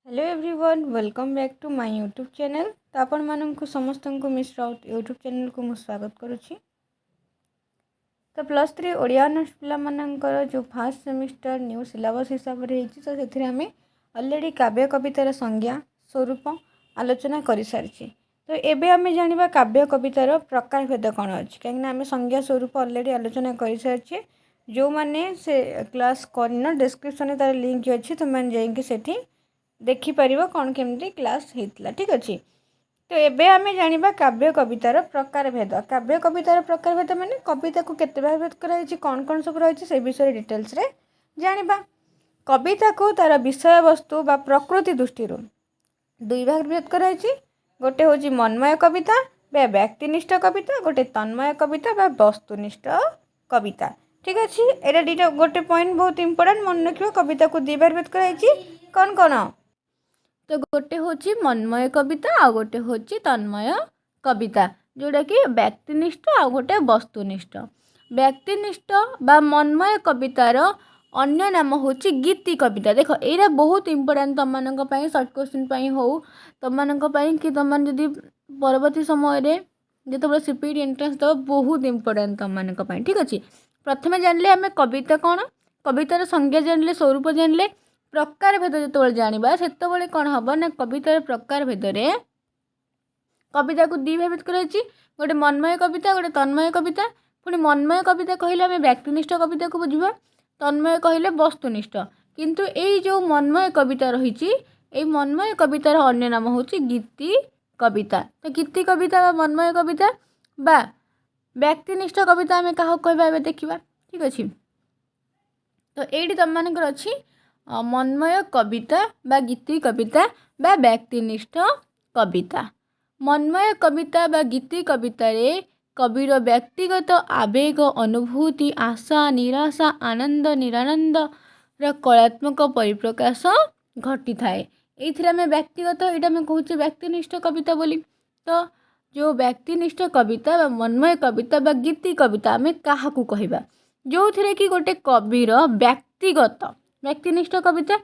Hello everyone welcome back to my YouTube channel. तो आपण मानक समस्त को मिस राउत यूट्यूब चैनल को मुझे स्वागत करुच्ची। तो +3 ओडिया ऑनर्स पिला मानकर जो फर्स्ट सेमिस्टर न्यू सिलेबस हिसाब से तो से आम ऑलरेडी काव्य कवितार संज्ञा स्वरूप आलोचना कर सारी। तो एबे आम जाना काव्य कवितार प्रकार भेद कौन अच्छी कहीं आम संज्ञा स्वरूप ऑलरेडी आलोचना कर सारी। जो मैंने से क्लास कर डिस्क्रिप्शन तार लिंक अच्छी तुम मैंने जाकि देखिपर कौन केमती क्लास होता। ठीक अच्छे। तो एबे आमे जानिबा काव्य कवितार प्रकार भेद। काव्य कवितार प्रकार भेद माने कविता को केते भाग भेद कराई कौन कौन सब रही से विषय डिटेल्स रे जानिबा। कविता को तार विषय वस्तु बा प्रकृति दृष्टि दुई भाग भेद कराई। गोटे हूँ मनमय कविता बा व्यक्तिनिष्ठ कविता, गोटे तन्मय कविता बा वस्तुनिष्ठ कविता। ठीक अच्छे। एटा दुईटा गोटे पॉइंट बहुत इंपोर्टेंट मन रखियो। कविता को दुई भाग भेद कराई कौन कौन। तो गोटे हूँ मनमय कविता आ गोटे हूँ तन्मय कविता जोटा कि व्यक्तिनिष्ठ आ गोटे वस्तुनिष्ठ। व्यक्तिनिष्ठ बा मनमय कवितार अन्य नाम हूँ गीति कविता। देख ये बहुत इंपोर्टेंट तुम मान सर्ट क्वेश्चन हो तुम कि तुम जदि परवर्ती समय जो सीपीटी एंट्रेंस दो बहुत इंपोर्टेंट तुम मान। ठीक अच्छे। प्रथम जानले आम कविता कौन, कवितार संज्ञा जानले, स्वरूप जानले, प्रकार भेद जो जाना से कौन हम ना कवितार प्रकार भेदरे कविता को दी भाग कराई। गोटे मनमय कविता गोटे तन्मय कविता। पुणी मनमय कविता कहले आम व्यक्तिनिष्ठ कविता को बुझा, तन्मय कहले वस्तुनिष्ठ। किंतु यही जो मनमय कविता रही मनमय कवितार अन्य नाम हूँ गीति कविता। तो गीति कविता बा मनमय कविता बा व्यक्तिनिष्ठ कविता आम क्या कहवा देखा। ठीक अच्छे। तो ये तुम मानकर अच्छी मनमय कविता बा गीति कविता बा व्यक्तिनिष्ठ कविता। मनमय कविता बा गीति कविता रे कविर व्यक्तिगत आवेग, अनुभूति, आशा, निराशा, आनंद, निरानंद कलात्मक परिप्रकाश घटी थाए। ये आम व्यक्तिगत यहाँ मैं कहूँ व्यक्तिनिष्ठ कविता बोली। तो जो व्यक्तिनिष्ठ कविता बा मनमय कविता बा गीति कविता आम क्या कहवा जो थे कि गोटे कविर व्यक्तिगत व्यक्तिनिष्ठ कविता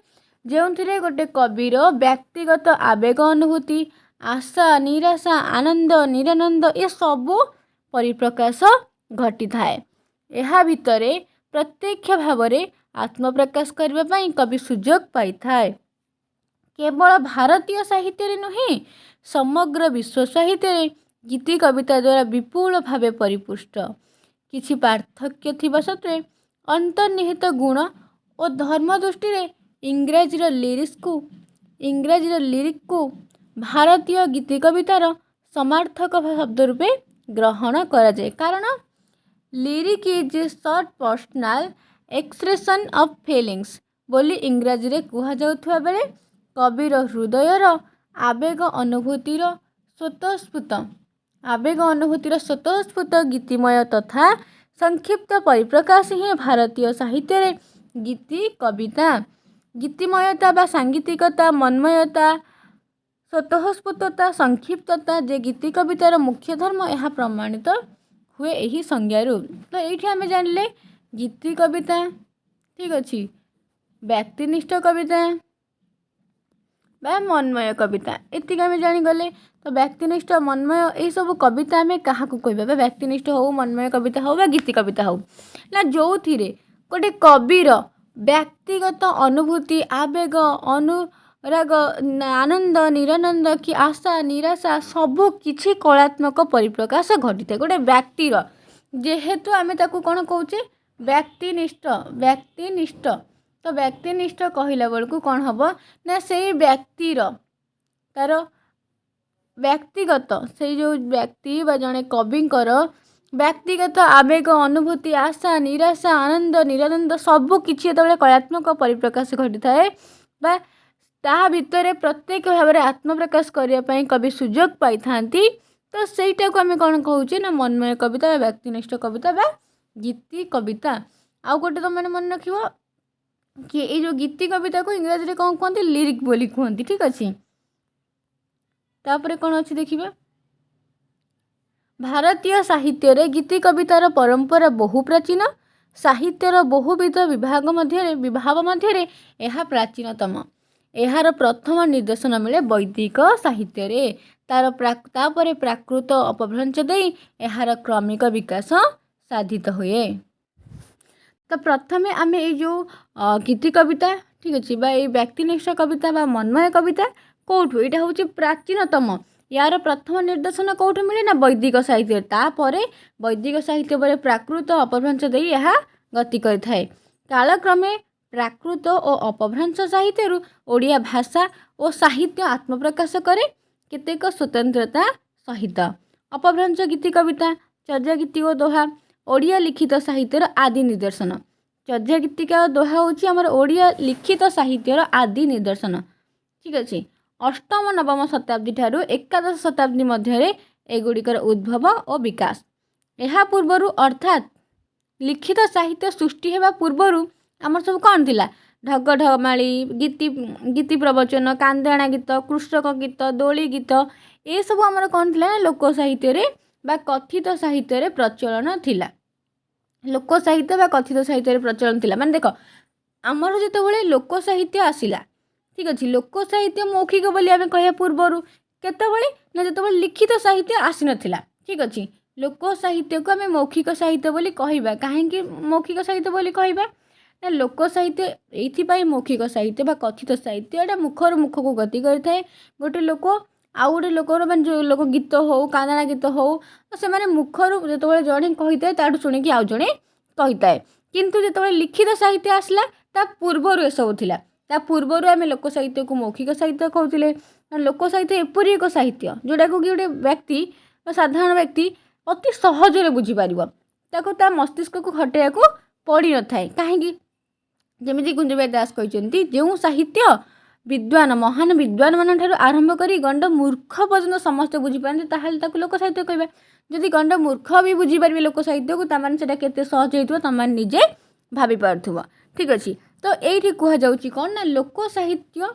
जो थे गोटे कविर व्यक्तिगत आवेग, अनुभूति, आशा, निराशा, आनंद, निरानंद ये सबू परिप्रकाश घटी थाए। यह भितर प्रत्यक्ष भाव में आत्मप्रकाश करने कवि सुजोग पाई थाए। केवल भारतीय साहित्य नुहे समग्र विश्व साहित्य गीति कविता द्वारा विपुल भाव परिपुष्ट। किछि पार्थक्य थिबा सत्वे अंतर्निहित गुण और धर्म दृष्टि इंग्राजीर लिरिक को भारतीय गीति कवितार समार्थक शब्द रूपे ग्रहण करा जाए। कारण lyric is a short personal expression of feelings बोली इंग्राजी रे कुहा जाउथुवा बेले कविर हृदयर आवेग अनुभूतिर स्वतःस्फूर्त गीतिमय तथा संक्षिप्त परिप्रकाश ही भारतीय साहित्य रे गीति कविता। गीतिमयता बा सांगीतिकता, मनमयता, स्वतःस्फूर्तता, संक्षिप्तता जे गीति कवितार मुख्य धर्म यह प्रमाणित हुए यही संज्ञारू। तो ये आम जानले गीति कविता। ठीक अच्छे। व्यक्तिनिष्ठ कविता बा मनमय कविता एतिक आम जानीगले। तो व्यक्तिनिष्ठ मनमय यही सब कविता आम क्या कहवा व्यक्तिनिष्ठ हो, मनमय कविता हो बा गीति कविता हो ना जो थे गोटे कविर व्यक्तिगत अनुभूति, आवेग, अनुराग, आनंद, निरानंद कि आशा, निराशा सबू किछि कलात्मक परिप्रकाश घटी था गोटे व्यक्तिर। जेहेतु आम ताकू कौन कौचे व्यक्तिनिष्ठ। तो व्यक्तिनिष्ठ कहला बेलू कौन हम ना से व्यक्तिर तार व्यक्तिगत से जो व्यक्ति बा जड़े कविंकर व्यक्तिगत आवेग, अनुभूति, आशा, निराशा, आनंद, निरानंद सबू किछि जो कलात्मक परिप्रकाश घटी थाए बा ता भितर प्रत्येक भाव में आत्मप्रकाश करने कवि सुजोग पाई थांती। तो सहीटा को आम कौन कहूँ ना मनमय कविता बा व्यक्तिनिष्ठ कविता बा गीति कविता। आउ गोटे तुम मैंने मन रख कि ये जो गीति कविता को इंग्राजी में कौन कहते लिरिक बोली कहते। ठीक अच्छे। तापर कौन अच्छी देखिए भारतीय साहित्य रे गीति कवितार परंपरा बहु प्राचीन। साहित्यर बहुविध विभाग मध्य यह प्राचीनतम। एहार प्रथम निर्देशन मिले वैदिक साहित्य तापर प्राकृत अपभ्रंश दे एहार क्रमिक विकास साधित हुए। तो प्रथमे आम जो गीति कविता ठीक अच्छे ये व्यक्तिनिष्ठ कविता बा मनमय कविता कौटू यहाँ हूँ प्राचीनतम यार प्रथम निर्देशन कौटू मिले ना वैदिक साहित्य तापर वैदिक साहित्य पर प्राकृत अपभ्रंश दे यह गति करें। कालक्रमे प्राकृत और अपभ्रंश साहित्य ओडिया भाषा और साहित्य आत्मप्रकाश करे केतेक स्वतंत्रता सहित। अपभ्रंश गीति कविता चर्या गीति और दोहा ओडिया लिखित साहित्यर आदि निदर्शन। चर्या गीतिका दोहा हूँ आमर ओडिया लिखित साहित्यर आदि निदर्शन ठीक अच्छे। अष्टम नवम शताब्दी ठारू एकादश शताब्दी मध्य एगुड़िकर उद्भव और विकास। यह पूर्वर अर्थात लिखित साहित्य सृष्टि होगा पूर्वर आमर सब कौन थिला ढग ढमाली गीति गीति प्रवचन कांदेणा गीत कृषक गीत दोली गीत ये सब आमर कौन थिला लोक साहित्य बा कथित साहित्य प्रचलन थिला। लोक साहित्य बा कथित साहित्य प्रचलन थिला माने देख आमर जितेबाला लोक साहित्य आसिला ठीक अच्छे। लोक साहित्य मौखिक बोली आम कह पूर्वर केतबेले ना जो लिखित साहित्य आसी नथिला ठीक अच्छे। लोक साहित्य को आम मौखिक साहित्य बोली कहबा कहीं मौखिक साहित्य बोली कहबा ना लोक साहित्य ये मौखिक साहित्य बा कथित साहित्य एटा मुखर मुख को गति करें। गोटे लोक आउ गोटे लोकर मान जो लोक गीत हो कांदना गीत हो से मुखर जो जड़े कही था ताठू शुणिकी आउ जड़े कही था किंतु जो लिखित साहित्य आसला ता पूर्वर ए सब थिला। ता पूर्वर आम लोक साहित्य को मौखिक साहित्य कहते। लोक साहित्य एपरी एक साहित्य जोटा को गोटे व्यक्ति साधारण व्यक्ति अति सहजरे बुझीपार ताको ता मस्तिष्क को खटेया को पड़ी न थाए कहीं जमी कुंजबिहारी दास कहते जो साहित्य विद्वान महान विद्वान मान ठारू आरंभ करी गंड मूर्ख पर्यंत समस्त बुझीपारती ताहले ताको लोक साहित्य कहबा। जदि गंड मूर्ख भी बुझीपारे लोक साहित्य को ताମାନେ सेटा केते सहज होइतबो तमाने निजे भाभी पारथुबो ठीक अछि। तो एठी कुहा जाउची कोन ना लोक साहित्य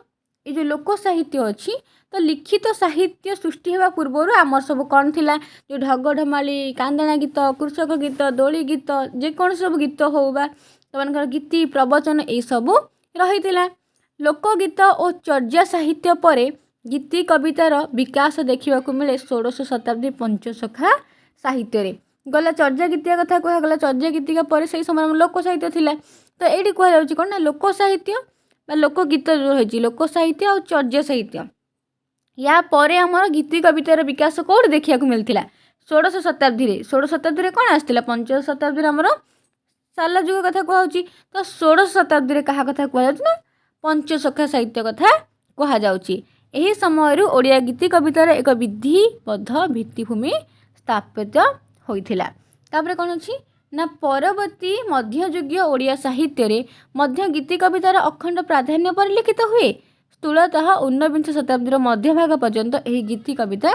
ये जो लोक साहित्य अच्छी तो लिखित साहित्य सृष्टि होगा पूर्वर आमर सब कौन थिला जो ढग ढमाली कांदना गीत कृषक गीत दोली गीत जेकोन सब गीत हो बा तमनकर गीति प्रवचन ये सब रही। लोकगीत और चर्या साहित्य पर गीति कवितार विकास देखा मिले षोडश शताब्दी पंचसखा साहित्य रे गला चर्या गीतिया कथा कहगला। चर्या गीतिका पर से समय लोक साहित्य थिला। तो ये कहु कौन ना लोक साहित्य लोकगीत जो रही लोक साहित्य और चर्या साहित्य या पर आमर गीति कवितार विकास कौट देखा मिलता षोडश शताब्दी। षोडश शताब्दी कौन आसला पंचदश शताब्दी आमर साल जुग कथा कहूँ। तो षोडश शताब्दी क्या कथा कहना पंचसखा साहित्य कथा कहुच्छी। यही समय ओडिया गीति कवितार एक विधिबद्ध भित्तिभूमि स्थापित होइथिला। तापर कौन अच्छी ना परवर्ती मध्ययुगीय ओडिया साहित्य रे मध्य गीति कवितार अखंड प्राधान्य परिलिखित हुए। स्थूलतः ऊनविंश शताब्दीर मध्यभाग पर्यंत यही गीति कविता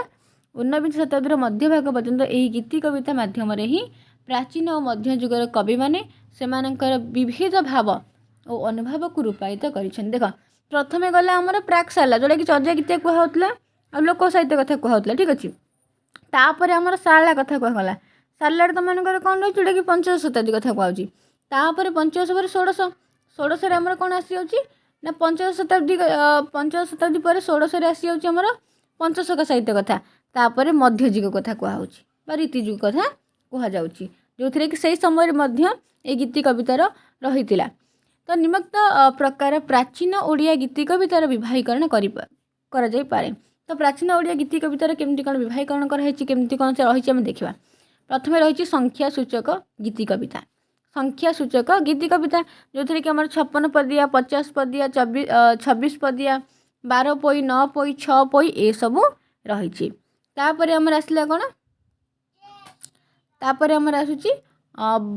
ऊनविंश शताब्दीर मध्यभाग पर्यंत यही गीति कविता माध्यम ही प्राचीन और मध्ययुगर कवि माने सेमानकर विविध भाव और अनुभव को रूपायित कर। देख प्रथमे गला आमर प्राक साला जोटा कि चर्या गीत कहला और लोक साहित्य कथा कहला ठीक अच्छे। तापर आमर साला कथा कहगला साला तुम मानकर कौन रही जोटा कि पंचदश शताब्दी कथा कहूँ। तापर पंचदश पर षोडश षोडश आमर कौन आसी ना पंचदश शताब्दी पर षोडश आसी आमर पंचसखा साहित्य कथा। तापर मध्ययुग कथा कहूँ रीतियुग कथा कहुच्छी जो थे कि सही समय ये गीति कवितार रही। तो निम्नलिखित प्रकार प्राचीन ओडिया गीति कवितार विभागीकरण करा जाई पारे। तो प्राचीन ओडिया गीति कवितार केमती कौन विभागीकरण केमती कौन से रही देखा। प्रथम रही संख्या सूचक गीति कविता। संख्या सूचक गीति कविता जो थे कि आम 56 पदिया 50 पदिया 26 पदिया 12 पोई 9 पोई 6 पोई ये सब रही। तापर आमर आसला कौन तापर आमर आसूची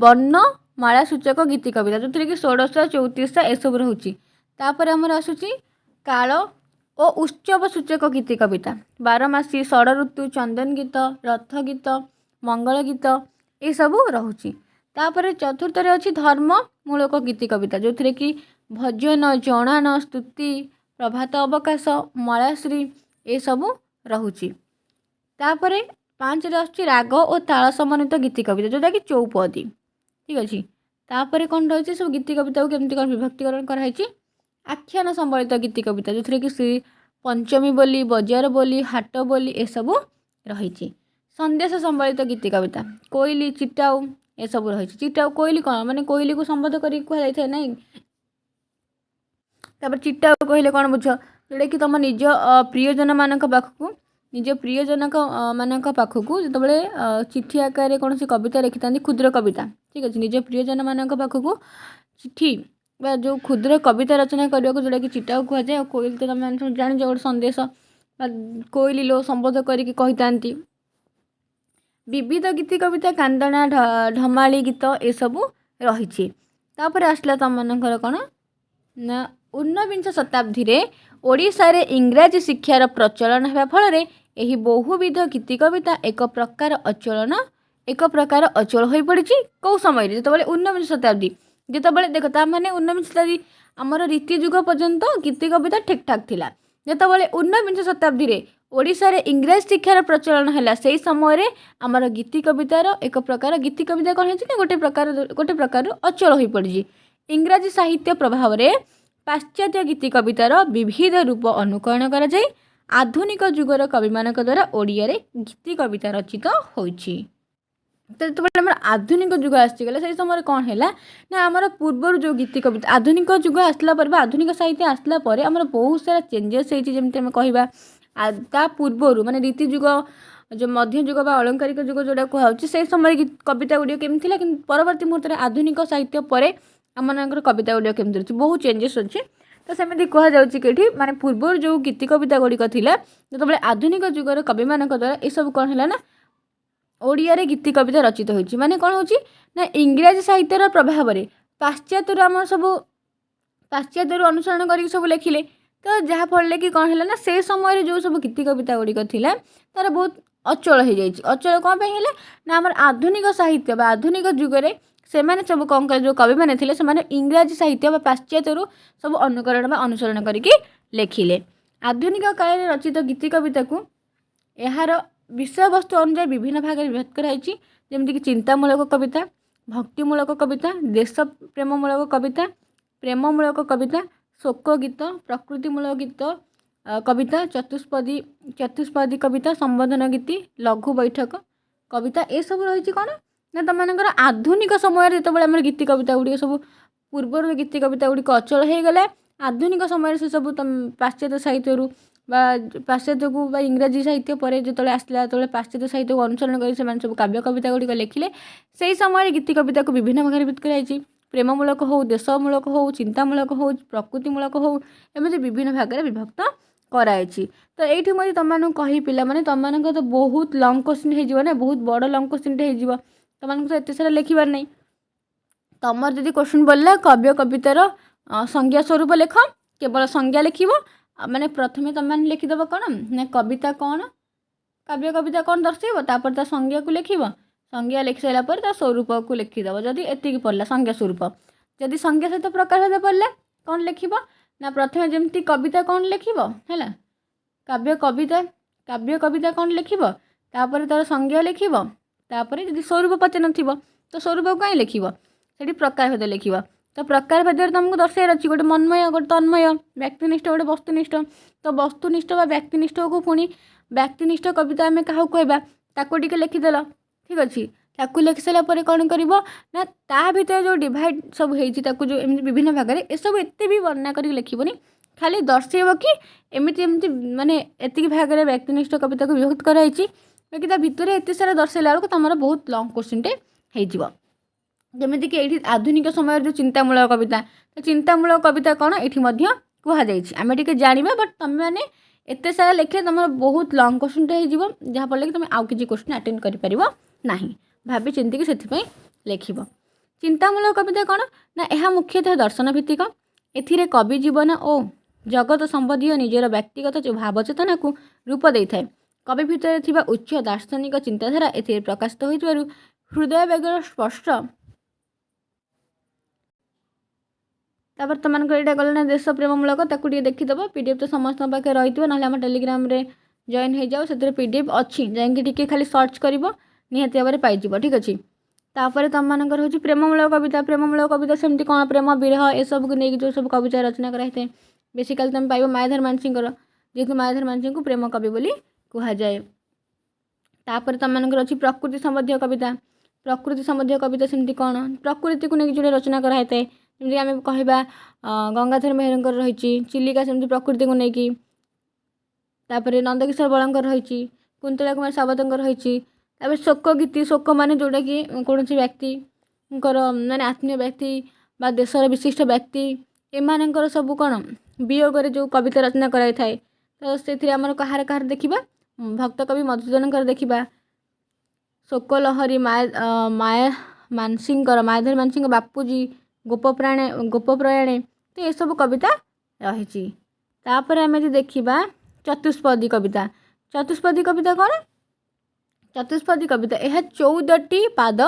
वर्ण माला सूचक गीति कविता जो थे कि 16 34 एसबू रोचे। तापर आमर आसूची काल और उत्सव सूचक गीति कविता 12 मासी षड़ ऋतु चंदन गीत रथ गीत मंगल गीत ये सब रोचे। तापर चतुर्थ अच्छी धर्म मूलक गीति कविता जो थे कि भजन जनान स्तुति प्रभात अवकाश मलाश्री ये सब रोचे। तापर 5 आसूची राग और ताल समन्वित गीति कविता जोटा कि चौपदी ठीक अच्छे। तापर कौन रही सब गीति कविता को केमती कौन विभक्तिकरण कराई आख्यान संबलित गीति कविता जो कि श्री पंचमी बोली, बजार बोली, हाट बोली ए सब रही। संदेश संबलित गीति कविता कोइली, चिटाऊ ए सब रही। चिटाऊ कोइली कौन माने कोइली को संबोध कर कहुए ना। तापर चिटाऊ कहले कौन बुझ जोटा कि तुम निज प्रियजन मान पाखक निज प्रियजन मान पाखक जो चिठी आकार कौन सी कविता लिखि था क्षुद्र कविता। ठीक अच्छे निज प्रियजन मान पाखक चिठी जो क्षुद्र कविता रचना करने को जोटा कि चिटाऊ कहुए। कोइली तो तुम जान गोटे संदेश कोइली लो संबोध करके विविध गीति कविता कांदना ढमाली गीत ए सब रही। आसला तुम मनकर कौन ना 19 शताब्दी रे ओडिशा रे इंग्राजी शिक्षार प्रचलन होगा फल यही बहुविध गीति कविता एक प्रकार अचल हो पड़ी। कौ समय जो 19 शताब्दी जितेबाला देख ताने 19 शताब्दी आमर रीति जुग पर्यंत गीति कविता ठीक ठाक थिला। जितेबाला 19 शताब्दी रे ओडिशा रे इंग्राजी शिक्षार प्रचलन है से समय आमर गीति कवितार एक प्रकार गीति कविता कौन है गोटे प्रकार अचल हो पड़ी। इंग्राजी साहित्य प्रभाव रे पाश्चात्य गीति कवितार विविध रूप अनुकरण करा जाय आधुनिक जुगर कवि मानक द्वारा ओडिया रे गीति कविता रचित होइछि। तो जो आधुनिक जुग आसीगला से समय कौन है ना आमर पूर्वर जो गीति कविता आधुनिक जुग आसला आधुनिक साहित्य आसला आमर बहुत सारा चेंजेस होती कहवा ता पूर्वर माने रीति जुग जो मध्य जुग बा अलंकारिक जुग जोड़ा कहूँ से समय कविता गुड़िक केमती कि परवर्ती मुहूर्त में आधुनिक साहित्य पर आम कविता गुड़िक केमती रही बहुत चेंजेस अच्छे। तो सेमती कहुच्छी माने पूर्वर जो गीति कविता गुड़िक जो आधुनिक जुगर कवि मान द्वारा ये सब कौन है ना ओडिया रे गीति कविता रचित होती। माने कौन होची ना इंग्राजी साहित्यर प्रभाव में पाश्चात्य आम सब पाश्चात्य अनुसरण कर सब लिखिले। तो जहाँफल कि कौन है ना से समय जो सब गीति कविता गुड़िक तार बहुत अचल हो जाए। अचल कौन है ना आम आधुनिक साहित्य आधुनिक जुगरे से मैंने सब कौन कर जो कवि मैंने थे से इंग्राजी साहित्य पाश्चात्य सब अनुकरण अनुसरण करके लिखिले। आधुनिक काल में रचित गीति कविता को यार विषय वस्तु अनुसार विभिन्न भाग में विभक्त कराई जमीक चिंतामूलक कविता, भक्तिमूलक कविता, देश प्रेममूलक कविता, प्रेममूलक कविता, शोक गीत, प्रकृतिमूलक गीत कविता, चतुष्पदी कविता, संबोधन गीति, लघु बैठक कविता ए सब रही। कौन ना तुम आधुनिक समय जो आम गीति कविता गुड़िक सब पूर्वर गीति कविता गुड़िक अचल हो गला आधुनिक समय से सब पाश्चात्य साहित्य पाश्चात्य को इंग्राजी साहित्य पर जो आसला जो पाश्चात्य साहित्य को अनुसरण कर सब काव्य कविता गुड़िक लिखिले। से समय गीति कविता को विभिन्न भाग में विभक्त कराई प्रेममूलक हो, देशमूलक हो, चिंतामूलक हो, प्रकृतिमूलक हो एमती विभिन्न भाग में विभक्त कराई। तो ये मुझे तुम कही पिला माने तुम तो बहुत लंग क्वेश्चन हो बहुत बड़ लंग क्वेश्चन हो तुमको तो एत सारा लिखबार नहीं। तुम जदि क्वेश्चन बोलला काव्य कवितार संज्ञा स्वरूप लिख केवल संज्ञा लिख माने प्रथमे तुम लिखिदेव कौन ना कविता कौन काव्य कविता कौन दर्शेब तापर ता संज्ञा को लिख संज्ञा लिख सारापर स्वरूप को लिखिदेव जदि एति पढ़ला संज्ञा स्वरूप। जदि संज्ञा सहित प्रकार सहित पढ़ला कौन लिख ना प्रथमे जमती कविता कौन लिख है काव्य कविता कौन लिख तार संज्ञा लिख तापर जदि स्वरूप पचे न तो स्वरूप कहीं लिख से प्रकार भेद लिख। तो प्रकार भेद तुमको दर्शाइर अच्छी गोटे मनमय गोटे तन्मय व्यक्तिनिष्ठ गोटे वस्तुनिष्ठ। तो वस्तुनिष्ठ व्यक्तिनिष्ठ को पुणी व्यक्तिनिष्ठ कविता आम क्या कहवा ताको टिके लिखिदेल ठीक अच्छे ताकू लिखि सारापर कौन कर ना ता भर जो डिवाइड सब हो जो एमती विभिन्न भाग में ये सब एत भी वर्णना कर लिखनी खाली दर्शेब कि एमती एमती माने एतिक भाग में व्यक्तिनिष्ठ कविता को विभक्त कराई बाकी ता भितर एत सारा दर्शाइला बेलू तुम बहुत लंग क्वेश्चनटे हो जमीक ये आधुनिक समय जो चिंतामूलक कविता तो चिंतामूलक कविता कौन ये कहुई आम टे जाना बट तुम मैंने एत सारा लिखे तुम बहुत लंग क्वेश्चनटे हो जहाँफल कि तुम आउ कि क्वेश्चन अटेंड कर भाभी चिंतिक से लिख। चिंतामूलक कविता कौन ना यह मुख्यतः दर्शन भित्तिक ए कवि जीवन और जगत संबंधी निजर व्यक्तिगत जो भावचेतना को रूप दे था कवि भितर थिबा उच्च दार्शनिक चिंताधारा ए प्रकाशित हो हृदय बेगर स्पष्ट। तापर तुमको यहाँ गला देश प्रेममूलक ताकू देखीदेव पीडीएफ तो समस्त पाखे रही ना आम टेलीग्राम रे जॉइन हो जाओ से पीडीएफ अच्छी जाकि खाली सर्च कर निहाती भाव में पाइज ठीक अच्छे। तापर तुम मानकर हूँ प्रेममूलक कविता सेमती कौन प्रेम विरह ए सब को लेकिन जो सब कविता रचना कराई बेसिकाली तुम पाइब मायाधर मानसिंह जेहेतु मायाधर मानसिंह को प्रेम कवि बोली कहुए। तापर तुम मानकर अच्छी प्रकृति संबंधी कविता सेमती कौन प्रकृति को लेकिन जो रचना कराई जमीक आम कहवा गंगाधर मेहर रही चिलिका सेमती प्रकृति को लेकिन तापर नंदकिशोर बलंकर रही कुंतला कुमार सावतर रही शोक गीति शोक मान जोटा कि कौन व्यक्ति माने आत्मीय व्यक्ति बा देशर विशिष्ट व्यक्ति एमानकर सब कौन वियोग जो कविता रचना कराई थाए तो से आमर कहार कहार देखा भक्त कवि मधुसूदन देखा शोक लहरी माया मानसिंह मायाधर मानसिंह बापूजी गोपप्रयाणे तो ये सब कविता रही। तापर आम देखा चतुष्पदी कविता कौन चतुष्पदी कविता यह 14टी पाद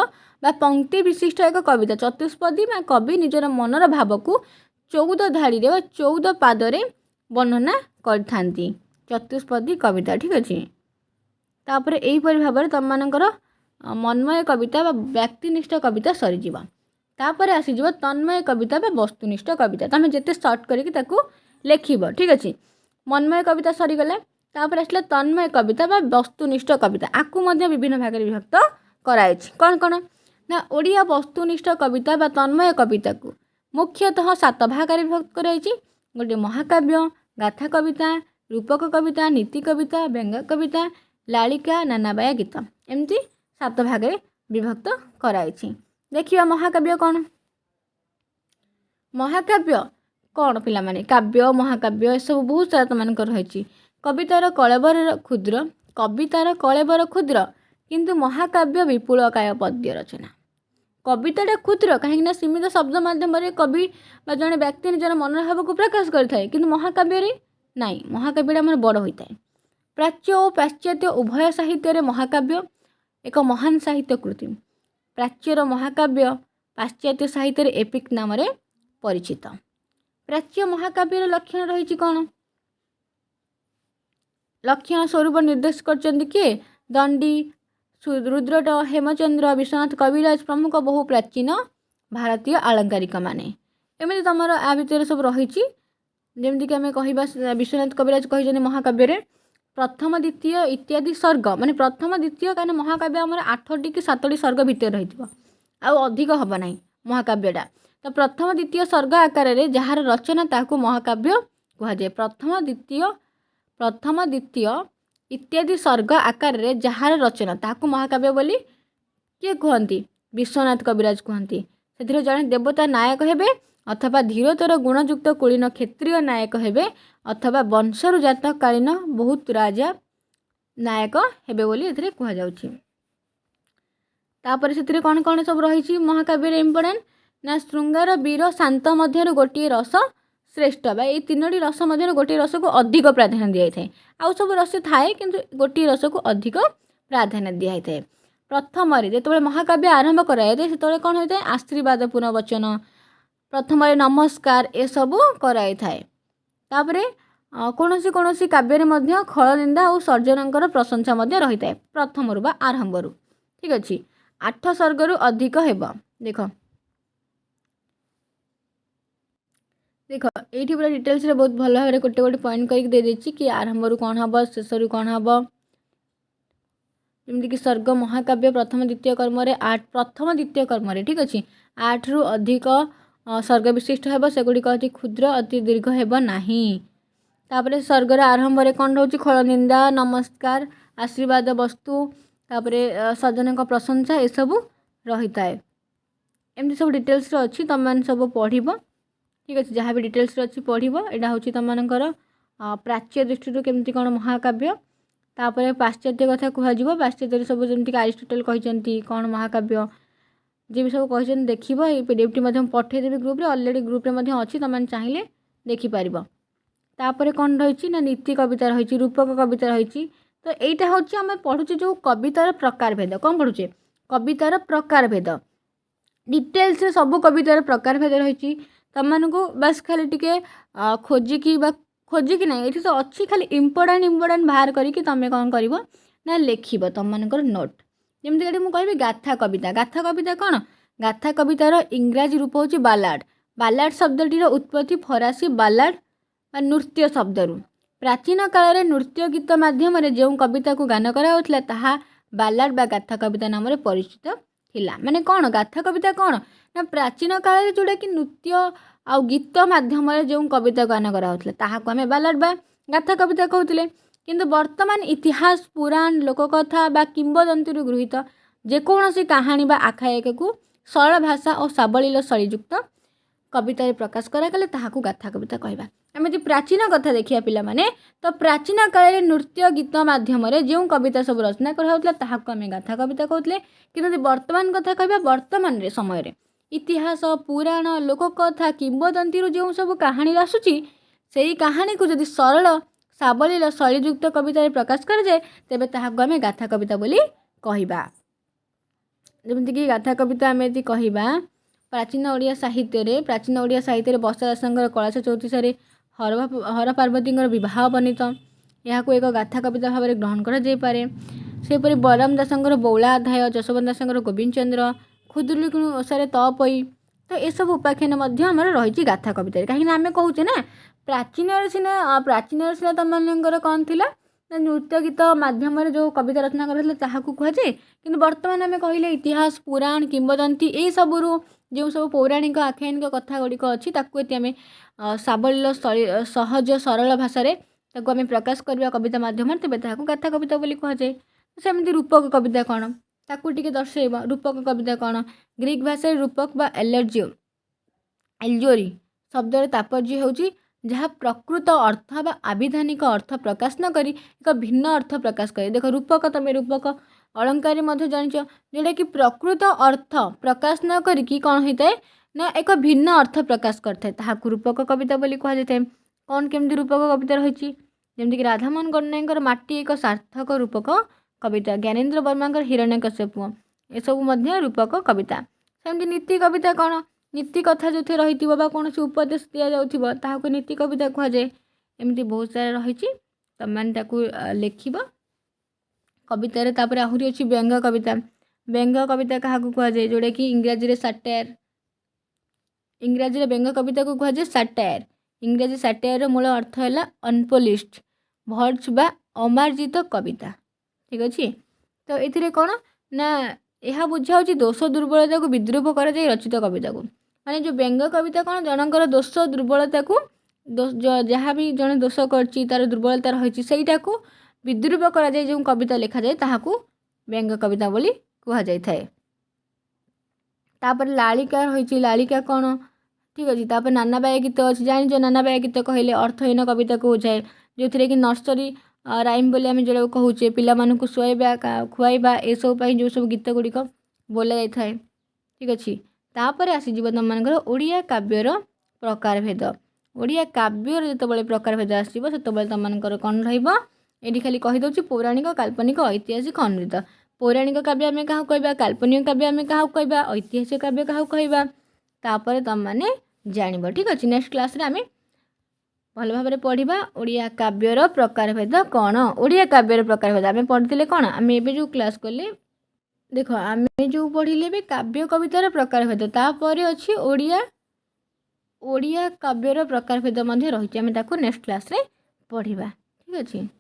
बा पंक्ति विशिष्ट एक कविता। चतुष्पदी में कवि निजर मनर भाव को 14 धाड़ी रे 14 पादरे वर्णना करथांती चतुष्पदी कविता। ठीक अच्छे तापर यहीपरि भाव में तुम मानकर मनमय कविता बा व्यक्तिनिष्ठ कविता सरीज तापर आसीज तन्मय कविता बा वस्तुनिष्ठ कविता तुम जिते सर्ट करके लेखिब। ठीक अच्छे मनमय कविता सरीगला तापर आसला तन्मय कविता बा वस्तुनिष्ठ कविता आकु मध्य विभिन्न भाग में विभक्त कराई कौन कौन ना ओडिया वस्तुनिष्ठ कविता बा तन्मय कविता को मुख्यतः 7 भाग में विभक्त कराई गोटे महाकाव्य गाथा कविता रूपक कविता नीति कविता व्यंग कविता लालिका नानाबाया गीत एमती 7 भाग में विभक्त कराई। देखिए महाकाव्य कौन महाकाव्य कौन पिला माने काव्य महाकाव्य ए सब बहुत सारा तुमको रही कवितार कलेबर क्षुद्र किंतु महाकाव्य विपुलकाय पद्य रचना कविताटा क्षुद्र कहीं सीमित शब्द माध्यम कवि जड़े व्यक्ति निजर मनोभाव को प्रकाश करता है किंतु महाकाव्य नाई महाकाव्यटा आम बड़ होता है। प्राच्य और पाश्चात्य उभय साहित्य महाकाव्य एक महान साहित्य कृति प्राच्यर महाकाव्य पाश्चात्य साहित्य एपिक नाम परिचित। प्राच्य महाकाव्यर लक्षण रही कौन लक्षण स्वरूप निर्देश करछन्ति किए दंडी रुद्रट हेमचंद्र विश्वनाथ कविराज प्रमुख बहु प्राचीन भारतीय आलंकारिक माने एमती तुम आ भितर सब रही जमीक आम कह विश्वनाथ कविराज कही महाकाव्य प्रथम द्वितीय इत्यादि सर्ग माने प्रथम द्वितीय कहीं महाकाव्य आम 8टी कि 7टी सर्ग भितर रही अधिक हम ना महाकाव्यटा तो प्रथम द्वितीय सर्ग आकार में जार रचना ताकू महाकाव्य कहुए। प्रथम द्वितीय इत्यादि सर्ग आकार में जार रचना ताकू महाकाव्य बोली किए कहती विश्वनाथ कविराज कहती से जड़े देवता नायक हेबे अथवा धीरतर गुणयुक्त कुलीन क्षेत्रीय नायक हेबे अथवा वंशरु जात कालीन बहुत राजा नायक हेबे बोली एथिरे कहा जाउछि। तापर से कौन कौन सब रही महाकाव्य इम्पोर्टेंट ना श्रृंगार वीर शांत मध्य गोटे रस श्रेष्ठ बा ये 3टी रस मध्य गोटे रस को अधिक प्राधान्य दिखाई थाए आउ सब रस थाए किंतु गोटे रस को अधिक प्राधान्य दिखाई थाए। प्रथम जो महाकाव्य आरंभ कराए से कौन होता है आशीर्वाद पूर्ण वचन प्रथम नमस्कार ए सब कराई थाए। तापरे कौन सी काव्य खल निंदा और सर्जनकर प्रशंसा रही है प्रथम बा आरंभ ठीक अच्छे 8 सर्ग अधिक हेब देख ये पूरा डिटेल्स रे बहुत भल भाव गोटे गोटे पॉइंट करके दे देछि कि आरंभ कौन हम शेष कौन हम जमीक सर्ग महाकाव्य प्रथम द्वितीय कर्म प्रथम द्वितीय कर्म ठीक अच्छे 8 रु अधिक सर्ग विशिष्ट हेब सेगुड़िक अति क्षुद्र अति दीर्घ हेब नाही। तापर सर्गर आरंभ कौन रोच खल निंदा नमस्कार आशीर्वाद वस्तु तापर सज्जन प्रशंसा ये सब रही है एमती सब डिटेल्स अच्छी तुम मैंने सब पढ़ ठीक अच्छे जहाँ भी डिटेल्स अच्छी पढ़ यहाँ हूँ तुम मानकर प्राच्य दृष्टि केमती कौन महाकाव्य तापर पाश्चात्य कथा कह पाश्चात्य सब जमीक आरिस्टोटल कहते कौन महाकाव्य जी भी सब कहते देखो ये पीडीएफ टी पठेदेवी ग्रुप अलरेडी ग्रुप अच्छी तुम चाहिए देखिपार। तापर कौन रही ना नीति कविता रही रूपक कविता रही तो यहाँ हूँ आम पढ़ुचे जो कवितार प्रकार भेद कौन पढ़ुचे कवितार प्रकार भेद डिटेल्स सब कवितार प्रकार भेद रही तुमको बस खाली टिके खोजिकी ना ये तो अच्छी खाली इम्पोर्टाट बाहर करके तुम कौन कर लिख तुम मानकर नोट जमीक मुझे कहि गाथा कविता। गाथा कविता कौन? गाथा कवितार इंग्राजी रूप हूँ बालाड। बालाड शब्दटीर उत्पत्ति फरासी बालाड बा नृत्य शब्दरू। प्राचीन काल में नृत्य गीत माध्यम जो कविता को गान कराउथला ताहा बालाड बा गाथा कविता नाम परिचित थिला। माने कौन गाथा कविता कौन ना प्राचीन काल में जोड़ा कि नृत्य आ गीत माध्यम जो कविता गान कराउथला ताहाको आमे बालाड बा गाथा कविता कहउथिले। किंतु वर्तमान इतिहास पुराण लोककथा बा किंबदंती गृहीत जेकोसी कहानी बा आख्यायिका को सरल भाषा और सावलील शैलीयुक्त कविता प्रकाश करागले ताहाको गाथा कविता कहबा। आमे जे प्राचीन कथा देखिया पिला माने तो प्राचीन काल में नृत्य गीत माध्यम जो कविता सब रचना कराउथला ताहाको आमे गाथा कविता कहउथले। किंतु वर्तमान कथा कहबा वर्तमान रे समय रे इतिहास पुराण लोककथा किंबदंती जो सब कहानी आसुची सेही कहानी को जदि सरल सावलील शैलीयुक्त कविता प्रकाश कर जाए तेबे ताहाको आमे गाथा कविता बोली कहबा। जमितिक गाथा कविता आमे यदि कहबा प्राचीन ओडिया साहित्य बसा दासंकर कैलास चौतीसारे हर पार्वती बह वर्णित यहाँ एक गाथा कविता भाव में ग्रहण कर बलराम दासंकर बौला अध्याय जशवंत दासंकर गोविंद चंद्र खुदुरुकुणी ओषारे तपई तो ये सब उपाख्यान रही गाथा कविता कहीं आम कहूचे ना प्राचीन सिना तुम मानकर कौन थी नृत्य गीत माध्यम जो कविता रचना करते कहुए कि बर्तमान आम कहले इतिहास पुराण किंबदंती ये सबू जो सब पौराणिक आख्यायिक कथा गुड़िक अच्छी आम सावलील सहज सरल भाषा आम प्रकाश करवा कविता माध्यम तेज गाथा कविता बोली कहुए। सेमती रूपक कविता कौन ताकू टिके दर्शेब। रूपक कविता कौन ग्रीक भाषा रूपक बा एल्जोरी शब्द तात्पर्य होची जहाँ प्रकृत अर्थ बा आविधानिक अर्थ प्रकाश न करी एक भिन्न अर्थ प्रकाश करे। देख रूपक तुम रूपक अलंकार जान जोटा कि प्रकृत अर्थ प्रकाश न करी कौन होता है ना एक भिन्न अर्थ प्रकाश करता है रूपक कविता बोली कहुए। कौन केमती रूपक कविता रही जमीक राधामोहन गणनायक माटी एक सार्थक रूपक कविता ज्ञानेन्द्र वर्मा हिरण्यकश्यप ये सब रूपक कविता। सेमती नीति कविता कौन नीति कथा जो रही कौन से उपदेश दि जाऊ नीति कविता कहुए। एमती बहुत सारा रही तुम मैंने लिख कवितार तापर आहरी अच्छी व्यंग कविता। व्यंग कविता क्या कहुए जोटा कि इंग्राजी साटायर इंग्राजी व्यंग कविता को कहुए साटायर। इंग्राजी साटायर मूल अर्थ है अनपोलिश्ड वर्ड्स बा अमार्जित कविता ठीक अच्छे। तो ये कौन ना यह बुझा दोष दुर्बलता को विद्रूप कर रचित कविता को माने जो व्यंग कविता कौन जनकर दोष दुर्बलता को जहाँ भी जड़े दोष कर दुर्बलता रही सेटा को विद्रूप कर जो कविता लिखा जाए ताहाकू व्यंग कविता बोली कह जाए। तापर लालिका रही लालिका कौन ठीक अच्छे। तापर नाना बाया गीत अच्छी जान नाना बाया गीत कहले अर्थहीन कविता को बुझाए जो थी कि नर्सरी राइम बोली आम जो कहूचे पिला मानू शुआइबा खुआइबा ये सब जो सब गीत गुड़िक बोला जाए ठीक अच्छे। तापर आसीज तुम मानकर ओडिया काव्यर प्रकार भेद। ओडिया काव्यर जो प्रकार भेद आसो से तुम मानकर कौन रही खाली कहीदे पौराणिक काल्पनिक ऐतिहासिक अनुदित। पौराणिक काव्य आम क्या कहवा काल्पनिक काव्य आम क्या कहवा ऐतिहासिक काव्य क्या कहवा तापर तुम मैंने जान ठीक अच्छे। नेक्स्ट क्लास रे आम भल भाव में पढ़ा ओडिया काव्यर प्रकार भेद कौन। ओडिया काव्यर प्रकार भेद आम पढ़ते कौन आम ए जो क्लास कले देख आम जो पढ़ले भी काव्य कवितार प्रकार भेद तापर अच्छी ओडिया काव्यर प्रकार भेद रही आम नेक्स्ट क्लास रे पढ़ा ठीक अच्छे।